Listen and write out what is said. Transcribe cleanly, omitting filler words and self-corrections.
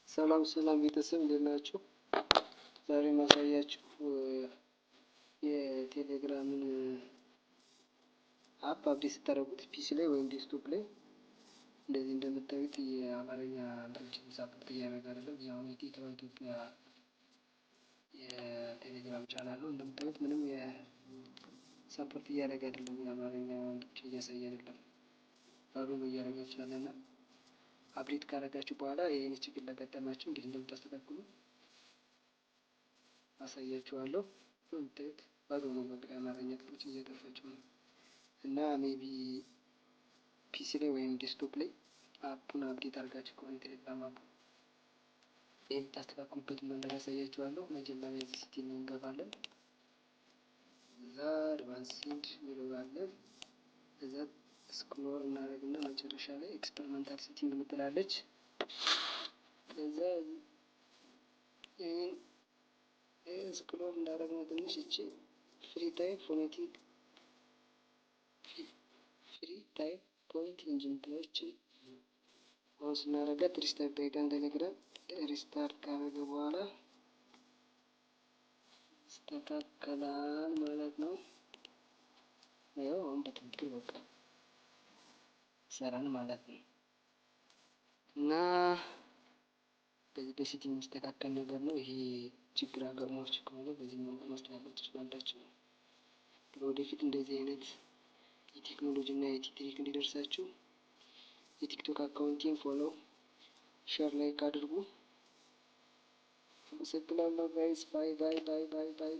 ሰላም ሰላም ቤተሰብ እንዴት ናችሁ? ዛሬ ማሳያችሁ የቴሌግራምን አፕ አፕዴት ስታደርጉት ፒሲ ላይ ወይም ዴስክቶፕ ላይ እንደዚህ እንደምታዩት የአማርኛ እንትኖችን ሳፖርት እያደረገ አይደለም። ያው የቴክኖ ኢትዮጵያ የቴሌግራም ቻናል ነው። እንደምታዩት ምንም የሳፖርት እያደረገ አይደለም። የአማርኛ እንትኖችን እያሳየ አይደለም። ባዶ ነው እያደረጋችሁ ያለና አፕዴት ካደረጋችሁ በኋላ ይሄን ችግር ለገጠማችሁ እንዴት እንደምታስተካክሉ አሳያችኋለሁ። እንደምታዩት ባዶ ነው፣ በቃ የአማርኛ ክፍሎች እየጠፋችሁ ነው። እና ሜቢ ፒሲ ላይ ወይም ዴስክቶፕ ላይ አፑን አፕዴት አድርጋችሁ ከሆነ ቴሌግራም አፑ ይሄን የምታስተካክሉበት መንገድ አሳያችኋለሁ። መጀመሪያ እዚህ ሴቲንግ እንገባለን። እዛ አድቫንስድ እንገባለን። እዛ ስክሮል እናደርግና መጨረሻ ላይ ኤክስፐሪመንታል ሴቲንግ ምትላለች። ከዛ ይሄን ስክሮል እንዳደረግነው ትንሽ እቺ ፍሪ ታይፕ ፎኔቲክ ፍሪ ታይፕ ፖይንት ኢንጂን ብለች አሁን ስናደርጋት ሪስታርት ጠይቀን ቴሌግራም ሪስታርት ካደረገ በኋላ ይስተካከላል ማለት ነው። ያው አሁን በትክክል በቃ ይሰራል ማለት ነው። እና በዚህ በሴቲንግ የሚስተካከል ነገር ነው። ይሄ ችግር አጋጥሟችሁ ከሆነ በዚህ መልኩ ማስተካከል ትችላላችሁ። ለወደፊት እንደዚህ አይነት የቴክኖሎጂ እና የኢቲ ትሪክ እንዲደርሳችሁ የቲክቶክ አካውንቴን ፎሎ፣ ሼር፣ ላይክ አድርጉ። አመሰግናለሁ ጋይስ። ባይ ባይ ባይ ባይ ባይ።